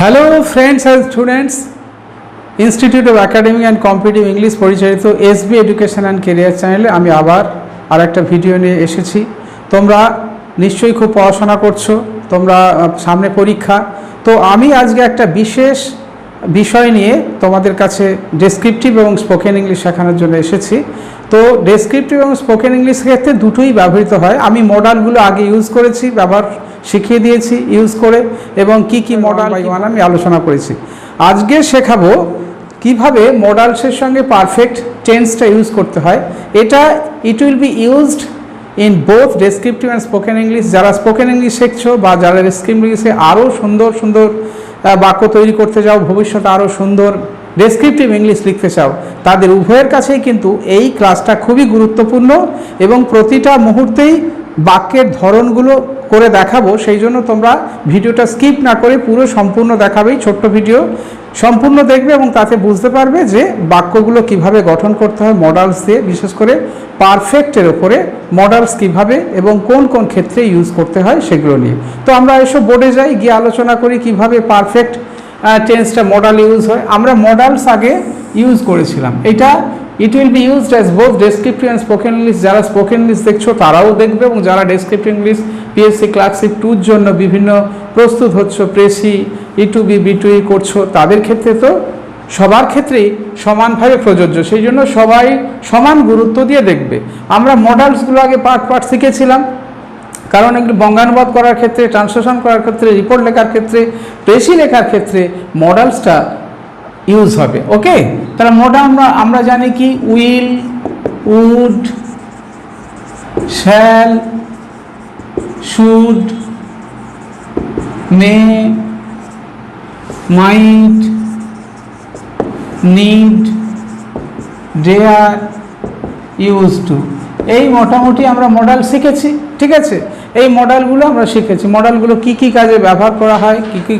Hello friends and students, institute of academic and competitive English পরিচালিত SB education and career চ্যানেলে আমি আবার একটা ভিডিও নিয়ে এসেছি। তোমরা নিশ্চয়ই খুব পড়াশোনা করছো, তোমরা সামনে পরীক্ষা। তো আমি আজকে একটা বিশেষ বিষয় নিয়ে তোমাদের কাছে ডেসক্রিপটিভ এবং স্পোকেন ইংলিশ শেখানোর জন্য এসেছি। তো ডেসক্রিপটিভ এবং স্পোকেন ইংলিশ ক্ষেত্রে দুটোই ব্যবহৃত হয়। আমি মডালগুলো আগে ইউজ করেছি, ব্যবহার শিখিয়ে দিয়েছি ইউজ করে, এবং কি কি মডাল আমি আলোচনা করেছি। আজকে শেখাবো কিভাবে মডালসের সঙ্গে পারফেক্ট টেন্সটা ইউজ করতে হয়। It will be used in both descriptive and spoken English. যারা স্পোকেন ইংলিশ শিখছো বা যারা ডেসক্রিপটিভ ইংলিশে আরও সুন্দর সুন্দর বাক্য তৈরি করতে চাও, ভবিষ্যতে আরও সুন্দর ডেসক্রিপটিভ ইংলিশ লিখতে চাও, তাদের উভয়ের কাছেই কিন্তু এই ক্লাসটা খুবই গুরুত্বপূর্ণ এবং প্রতিটা মুহূর্তেই বাক্যের ধরনগুলো করে দেখাবো। সেই জন্য তোমরা ভিডিওটা স্কিপ না করে পুরো সম্পূর্ণ দেখাবেই। ছোট্ট ভিডিও সম্পূর্ণ দেখবে এবং তাতে বুঝতে পারবে যে বাক্যগুলো কিভাবে গঠন করতে হয় মডালস দিয়ে, বিশেষ করে পারফেক্টের ওপরে মডালস কিভাবে এবং কোন কোন ক্ষেত্রে ইউজ করতে হয় সেগুলো নিয়ে। তো আমরা এসব বোর্ডে যাই, গিয়ে আলোচনা করি কিভাবে পারফেক্ট টেন্সটা মডাল ইউজ হয়। আমরা মডালস আগে ইউজ করেছিলাম। It will be used as both descriptive and spoken English. যারা স্পোকেন ইংলিশ দেখছো তারাও দেখবে, এবং যারা ডেসক্রিপটিভ ইংলিশ পিএসসি ক্লার্কশিপ 2-র জন্য বিভিন্ন প্রস্তুত হচ্ছ, প্রেসি E2B B2E করছো, তাদের ক্ষেত্রে তো সবার ক্ষেত্রেই সমানভাবে প্রযোজ্য। সেই জন্য সবাই সমান গুরুত্ব দিয়ে দেখবে। আমরা মডালসগুলো আগে পার্ট শিখেছিলাম, কারণ এগুলো বঙ্গানুবাদ করার ক্ষেত্রে, ট্রান্সলেশন করার ক্ষেত্রে, রিপোর্ট লেখার ক্ষেত্রে, প্রেসি লেখার ক্ষেত্রে মডালসটা ইউজ হবে। ওকে, তাহলে মডাল আমরা জানি কি will, would, shall, should, may, might, need, dare, use to. এই মোটামুটি আমরা মডাল শিখেছি। ঠিক আছে, এই মডালগুলো আমরা শিখেছি। মডালগুলো কি কি কাজে ব্যবহার করা হয়, কি কি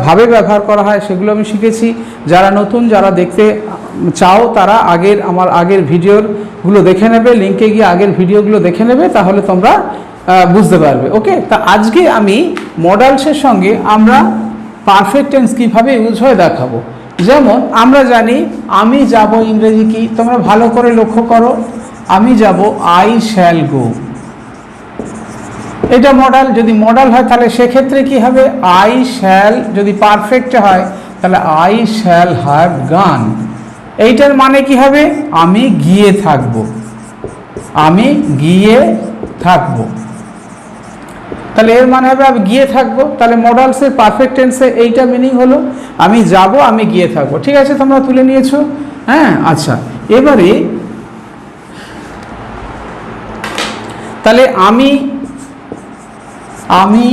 ভাবে ব্যবহার করা হয় সেগুলো আমি শিখেছি। যারা নতুন, যারা দেখতে চাও তারা আমার আগের ভিডিওগুলো দেখে নেবে, লিঙ্কে গিয়ে আগের ভিডিওগুলো দেখে নেবে, তাহলে তোমরা বুঝতে পারবে। ওকে, তা আজকে আমি মডালসের সঙ্গে আমরা পারফেক্ট টেন্স কীভাবে ইউজ হয় দেখাবো। যেমন আমরা জানি আমি যাব, ইংরেজি কি তোমরা ভালো করে লক্ষ্য করো। আমি যাব, আই শ্যাল গো। এটা মডাল। যদি মডাল হয় তাহলে সেক্ষেত্রে কি হবে, আই শ্যাল। যদি পারফেক্ট হয় তাহলে আই শ্যাল হ্যাভ গান। এইটার মানে কি হবে, আমি গিয়ে থাকবো, আমি গিয়ে থাকবো। তাহলে এর মানে হবে আমি গিয়ে থাকবো। তাহলে মডালসের পারফেক্ট টেন্সে এইটা মিনিং হলো আমি যাব, আমি গিয়ে থাকবো। ঠিক আছে, তোমরা তুলে নিয়েছো? হ্যাঁ, আচ্ছা। এবারে তাহলে আমি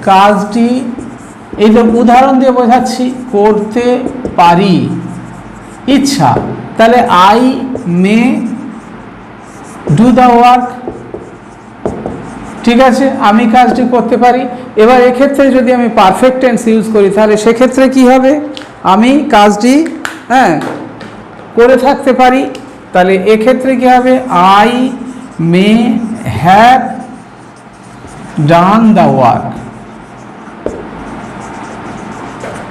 কাজটি এই যে উদাহরণ দিয়ে বোঝাচ্ছি, করতে পারি। ইচ্ছা, তাহলে I may do the work. ঠিক আছে, আমি কাজটি করতে পারি। এবার এক্ষেত্রে যদি আমি পারফেক্ট টেন্স ইউজ করি তাহলে সেক্ষেত্রে কি হবে, আমি কাজটি করে থাকতে পারি। তাহলে এক্ষেত্রে কি হবে, I may have done the work.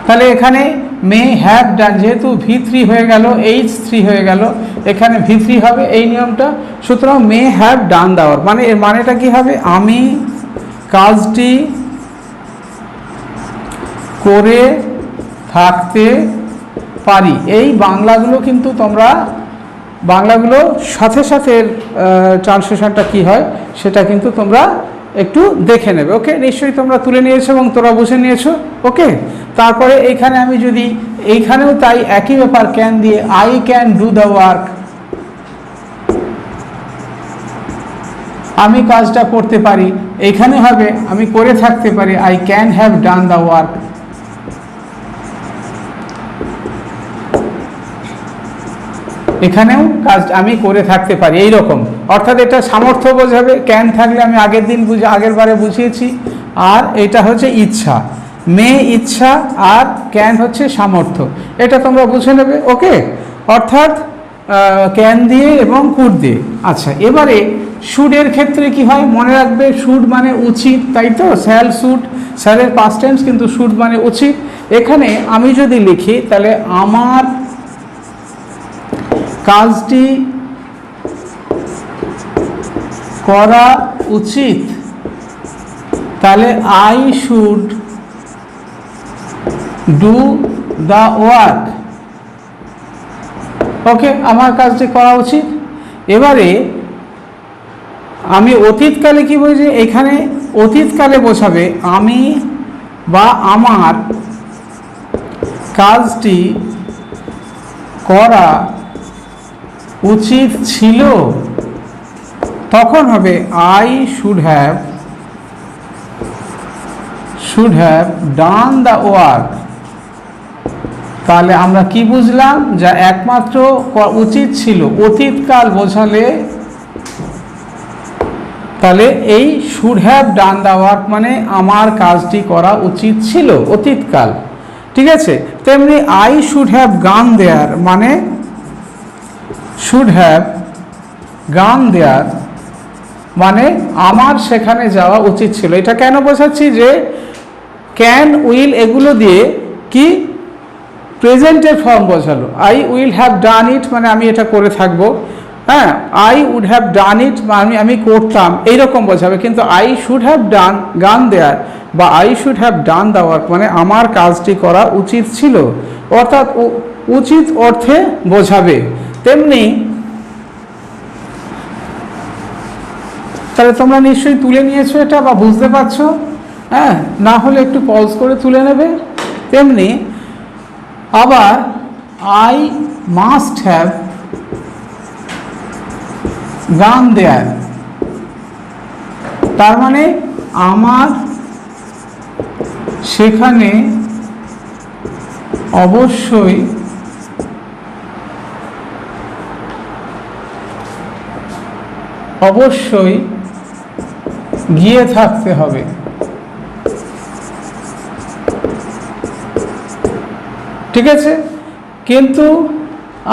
তাহলে এখানে মে হ্যাভ ডান, যেহেতু V3 হয়ে গেল, H3 হয়ে গেল, এখানে V3 হবে এই নিয়মটা। সুতরাং may have done the work মানে এর মানেটা কি হবে, আমি কাজটি করে থাকতে পারি। এই বাংলাগুলো কিন্তু তোমরা বাংলাগুলো সাথে সাথে ট্রান্সলেশনটা কি হয় সেটা কিন্তু তোমরা একটু দেখে নেবে। ওকে, নিশ্চয়ই তোমরা তুলে নিয়েছো এবং তোমরা বুঝে নিয়েছো। ওকে, তারপরে এইখানে আমি যদি এইখানেও তাই একই ব্যাপার, ক্যান দিয়ে I can do the work, আমি কাজটা করতে পারি। এইখানে হবে আমি করে থাকতে পারি, I can have done the work. এখানেও কাজ আমি করে থাকতে পারি, এই রকম। অর্থাৎ এটা সামর্থ্য বোঝাবে। ক্যান থাকলে আমি আগের বারে বুঝিয়েছি। আর এটা হচ্ছে ইচ্ছা, মে ইচ্ছা, আর ক্যান হচ্ছে সামর্থ্য। এটা তোমরা বুঝে নেবে। ওকে, অর্থাৎ ক্যান দিয়ে এবং কুড দিয়ে। আচ্ছা, এবারে শুডের ক্ষেত্রে কি হয় মনে রাখবে, শুড মানে উচিত, তাই তো, শ্যাল শুড, শ্যালের পাস্ট টেন্স, কিন্তু শুড মানে উচিত। এখানে আমি যদি লিখি তাহলে আমার কাজটি করা উচিত, তাহলে I should do the work. Okay, আমার কাজটি করা উচিত। এবারে আমি অতীতকালে কি বলছি, এখানে অতীতকালে বোঝাবে আমি বা আমার কাজটি করা উচিত ছিল, তখন হবে I should have done the work. তাহলে আমরা কি বুঝলাম, যা একমাত্র উচিত ছিল অতীতকাল বোঝালে, তাহলে এই should have done the work মানে আমার কাজটি করা উচিত ছিল অতীতকাল, ঠিক আছে। তেমনি আই শুড হ্যাভ গান দেয়ার মানে শুড হ্যাভ গান দেয়ার মানে আমার সেখানে যাওয়া উচিত ছিল। এটা কেন বোঝাচ্ছি, যে ক্যান, উইল এগুলো দিয়ে কি প্রেজেন্টের ফর্ম বোঝালো। I will have done it মানে আমি এটা করে থাকবো, হ্যাঁ। I would have done it মানে আমি করতাম, এইরকম বোঝাবে। কিন্তু আই শুড হ্যাভ ডান গান দেয়ার বা I should have done the work মানে আমার কাজটি করা উচিত ছিল, অর্থাৎ উচিত অর্থে বোঝাবে। তেমনি তাহলে তোমরা নিশ্চয়ই তুলে নিয়েছো এটা বা বুঝতে পারছো, হ্যাঁ, না হলে একটু পজ করে তুলে নেবে। তেমনি আবার আই মাস্ট হ্যাভ গান দেয়ার, তার মানে আমার সেখানে অবশ্যই গিয়ে থাকতে হবে। ঠিক আছে, কিন্তু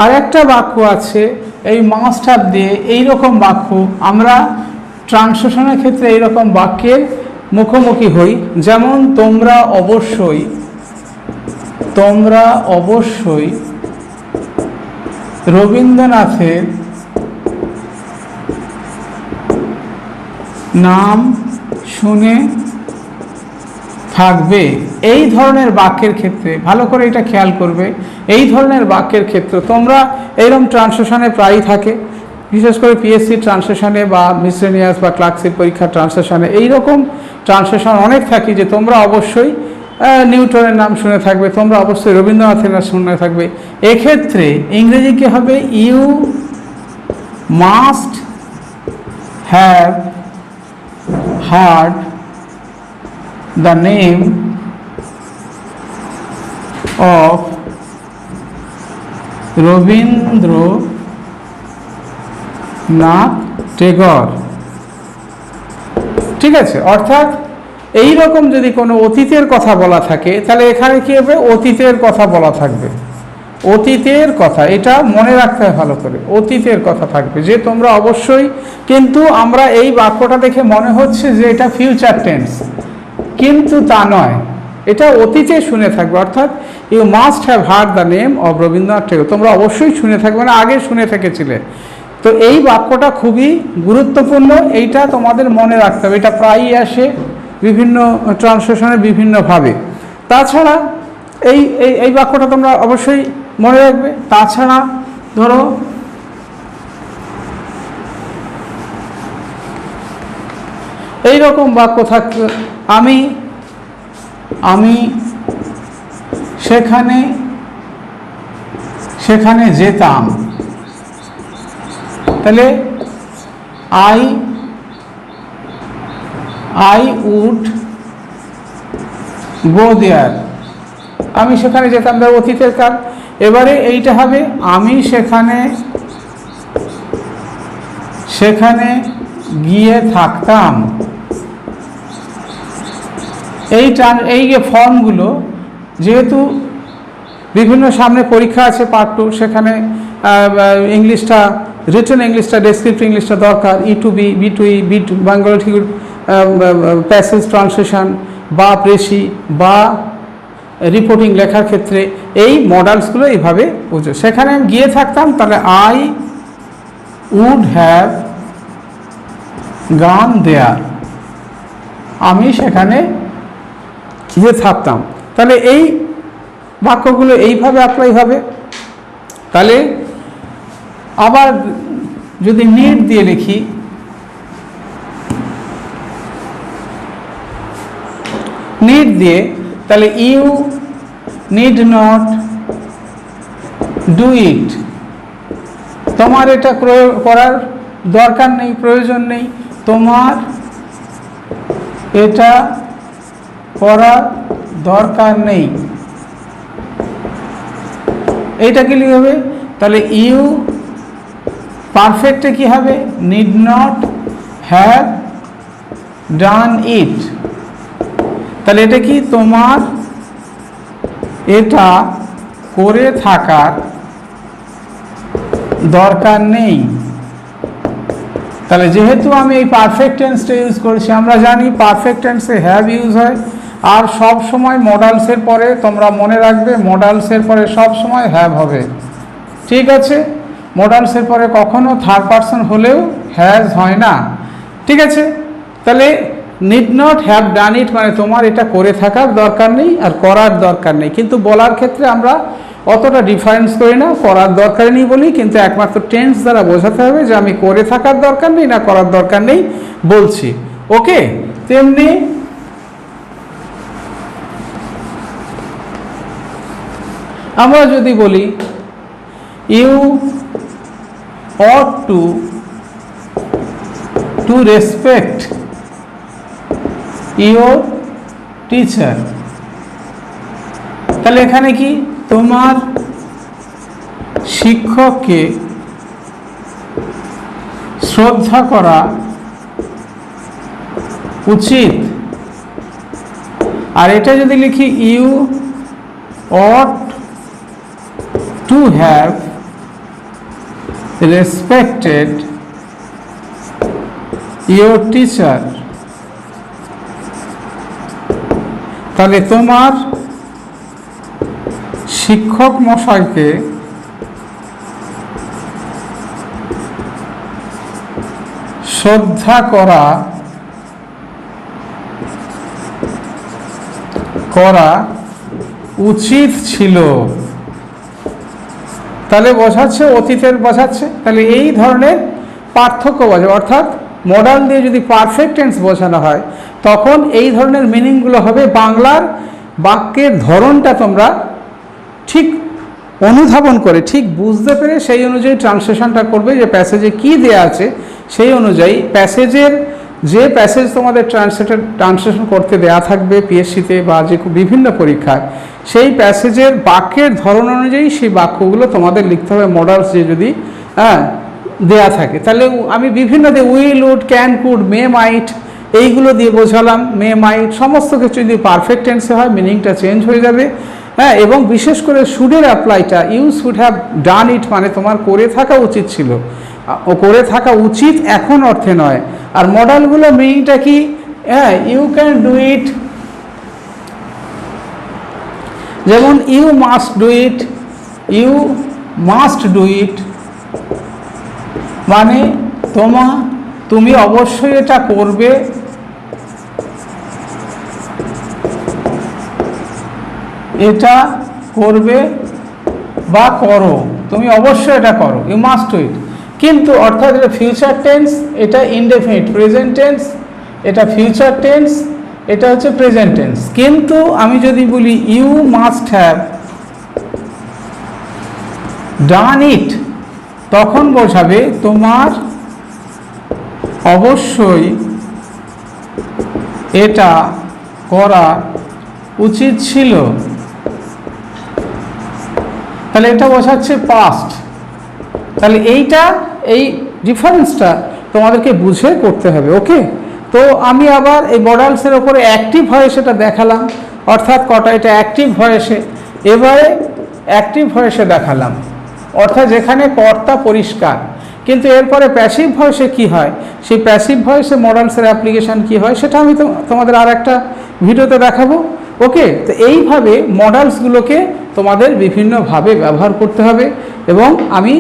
আরেকটা বাক্য আছে এই মাস্ট হ্যাভ দিয়ে, এইরকম বাক্য আমরা ট্রান্সলেশনের ক্ষেত্রে এইরকম বাক্যের মুখোমুখি হই, যেমন তোমরা অবশ্যই রবীন্দ্রনাথের নাম শুনে থাকবে। এই ধরনের বাক্যের ক্ষেত্রে ভালো করে এটা খেয়াল করবে, এই ধরনের বাক্যের ক্ষেত্রে তোমরা এইরকম ট্রান্সলেশনে প্রায়ই থাকে, বিশেষ করে পিএসসি ট্রান্সলেশনে বা মিসলেনিয়াস বা ক্লার্কশিপ পরীক্ষার ট্রান্সলেশনে এইরকম ট্রান্সলেশন অনেক থাকে, যে তোমরা অবশ্যই নিউটনের নাম শুনে থাকবে, তোমরা অবশ্যই রবীন্দ্রনাথের নাম শুনে থাকবে। এক্ষেত্রে ইংরেজি কি হবে, you must have heard the name of Rabindranath Tagore। ঠিক আছে, অর্থাৎ এই রকম যদি কোনো অতীতের কথা বলা থাকে তাহলে এখানে কি হবে, অতীতের কথা বলা থাকবে, অতীতের কথা, এটা মনে রাখতে হয় ভালো করে, অতীতের কথা থাকবে, যে তোমরা অবশ্যই। কিন্তু আমরা এই বাক্যটা দেখে মনে হচ্ছে যে এটা ফিউচার টেন্স, কিন্তু তা নয়, এটা অতীতে শুনে থাকবে। অর্থাৎ you must have heard the name of Rabindranath Thakur, তোমরা অবশ্যই শুনে থাকবে, মানে আগে শুনে থেকেছিলে। তো এই বাক্যটা খুবই গুরুত্বপূর্ণ, এইটা তোমাদের মনে রাখতে হবে, এটা প্রায়ই আসে বিভিন্ন ট্রান্সলেশনে বিভিন্নভাবে। তাছাড়া এই বাক্যটা তোমরা অবশ্যই মনে রাখবে। তাছাড়া ধরো এই রকম বাক্য থাকবে, আমি সেখানে যেতাম, তাহলে আই উড গো দেয়ার, আমি সেখানে যেতাম, অতীতের কাল। এবারে এইটা হবে আমি সেখানে গিয়ে থাকতাম। এই যে ফর্মগুলো, যেহেতু বিভিন্ন সামনে পরীক্ষা আছে পার্ট 2, সেখানে ইংলিশটা রিটেন ইংলিশটা, ডেসক্রিপটিভ ইংলিশটা দরকার, ই টু বি, বি টু ই, বি টু বাংলা ঠিক, প্যাসেজ ট্রান্সলেশন বা প্রেসি বা রিপোর্টিং লেখার ক্ষেত্রে এই মডেলসগুলো এইভাবে বুঝো। সেখানে আমি গিয়ে থাকতাম, তাহলে আই উড হ্যাভ গান দেয়ার, আমি সেখানে গিয়ে থাকতাম। তাহলে এই বাক্যগুলো এইভাবে অ্যাপ্লাই হবে। তাহলে আবার যদি নিড দিয়ে লিখি, নিড দিয়ে, তাহলে you need not do it, তোমার এটা করার দরকার নেই, প্রয়োজন নেই, তোমার এটা করার দরকার নেই। এইটা কি হবে? তাহলে ইউ পারফেক্টে কি হবে? নিড নট হ্যাভ ডান ইট। তাহলে এটা কি? তোমার এটা করে থাকার দরকার নেই। তাহলে যেহেতু আমি এই পারফেক্ট টেন্সটা ইউজ করেছি, আমরা জানি পারফেক্ট টেন্সে হ্যাভ ইউজ হয়, আর সব সময় মডালসের পরে, তোমরা মনে রাখবে মডালসের পরে সব সময় হ্যাভ হবে, ঠিক আছে? মডালসের পরে কখনো থার্ড পারসন হলেও হ্যাজ হয় না, ঠিক আছে? তাহলে need not have done it মানে তোমার এটা করে থাকার দরকার নেই আর করার দরকার নেই। কিন্তু বলার ক্ষেত্রে আমরা অতটা ডিফারেন্স করি না, করার দরকার নেই বলি, কিন্তু একমাত্র টেন্স দ্বারা বোঝাতে হবে যে আমি করে থাকার দরকার নেই না করার দরকার নেই বলছি, ওকে? তেমনি আমরা যদি বলি you ought to respect your teacher, তাহলে এখানে কি? তোমার শিক্ষককে শ্রদ্ধা করা উচিত। আর এটা যদি লিখি you ought to have respected your teacher, তাহলে তোমার শিক্ষক মশাইকে শ্রদ্ধা করা উচিত ছিল। তাহলে বোঝাচ্ছে, অতীতের বোঝাচ্ছে। তাহলে এই ধরনের পার্থক্য বোঝায়, অর্থাৎ মডাল দিয়ে যদি পারফেক্ট টেন্স বোঝানো হয় তখন এই ধরনের মিনিংগুলো হবে। বাংলার বাক্যের ধরনটা তোমরা ঠিক অনুধাবন করে, ঠিক বুঝতে পেরে সেই অনুযায়ী ট্রান্সলেশনটা করবে, যে প্যাসেজে কি দেয়া আছে সেই অনুযায়ী প্যাসেজের যে প্যাসেজ তোমাদের ট্রান্সলেশন করতে দেয়া থাকবে পিএসসিতে বা যে বিভিন্ন পরীক্ষায়, সেই প্যাসেজের বাক্যের ধরন অনুযায়ী সেই বাক্যগুলো তোমাদের লিখতে হবে। মডালস যে যদি দেয়া থাকে, তাহলে আমি বিভিন্ন দিয়ে উইল, উড, ক্যান, কুড, মে, মাইট এইগুলো দিয়ে বোঝালাম। মে, মাইট সমস্ত কিছু যদি পারফেক্ট টেন্সে হয় মিনিংটা চেঞ্জ হয়ে যাবে। হ্যাঁ, এবং বিশেষ করে শুডের অ্যাপ্লাইটা, you should have done it মানে তোমার করে থাকা উচিত ছিল, করে থাকা উচিত এখন অর্থে নয়। আর মডেলগুলো মিনিংটা কি? হ্যাঁ, ইউ ক্যান ডু ইট, যেমন you must do it, you must do it মানে তুমি অবশ্যই এটা করবে, এটা করবে বা করো, তুমি অবশ্যই এটা করো, ইউ মাস্ট ডু ইট। কিন্তু অর্থাৎ এটা ফিউচার টেন্স, এটা ইনডেফিনিট, প্রেজেন্ট টেন্স এটা ফিউচার টেন্স, এটা হচ্ছে প্রেজেন্ট টেন্স। কিন্তু আমি যদি বলি ইউ মাস্ট হ্যাভ ডান ইট, তখন বোঝাবে তোমার অবশ্যই এটা করা উচিত ছিল। তাহলে এটা বোঝাচ্ছে পাস্ট। তাহলে এই ডিফারেন্সটা তোমাদেরকে বুঝে করতে হবে, ওকে? তো আমি আবার এই মডালসের ওপরে অ্যাক্টিভ ভয়েসেটা দেখালাম, অর্থাৎ কটা এটা অ্যাক্টিভ ভয়েসে, এবারে অ্যাক্টিভ ভয়েসে দেখালাম, অর্থাৎ যেখানে কর্তা পরিষ্কার। কিন্তু এরপরে প্যাসিভ ভয়েসে কি হয়, সেই প্যাসিভ ভয়েসে মডালসের অ্যাপ্লিকেশান কি হয় সেটা আমি তোমাদের আর একটা ভিডিওতে দেখাবো। ওকে, তো এইভাবে মডালসগুলোকে তোমাদের বিভিন্নভাবে ব্যবহার করতে হবে এবং আমি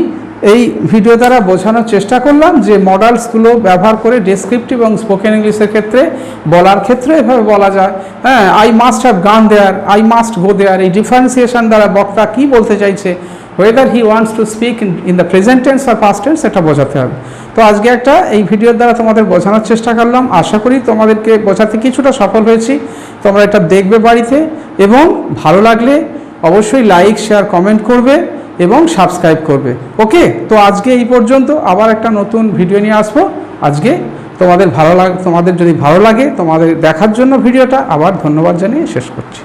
এই ভিডিও দ্বারা বোঝানোর চেষ্টা করলাম যে মডালসগুলো ব্যবহার করে ডেসক্রিপটিভ এবং স্পোকেন ইংলিশের ক্ষেত্রে বলার ক্ষেত্রে এভাবে বলা যায়। হ্যাঁ, আই মাস্ট হ্যাভ গান দেয়ার, আই মাস্ট গো দেয়ার, এই ডিফারেন্সিয়েশন দ্বারা বক্তা কী বলতে চাইছে, whether he wants to speak in the present tense আর পাস্ট টেন্স, এটা বোঝাতে হবে। তো আজকে একটা এই ভিডিওর দ্বারা তোমাদের বোঝানোর চেষ্টা করলাম, আশা করি তোমাদেরকে বোঝাতে কিছুটা সফল হয়েছি। তোমরা এটা দেখবে বাড়িতে এবং ভালো লাগলে অবশ্যই লাইক, শেয়ার, কমেন্ট করবে এবং সাবস্ক্রাইব করবে। ওকে, তো আজকে এই পর্যন্ত, আবার একটা নতুন ভিডিও নিয়ে আসবো। আজকে তোমাদের যদি ভালো লাগে তোমাদের দেখার জন্য ভিডিওটা আবার ধন্যবাদ জানিয়ে শেষ করছি।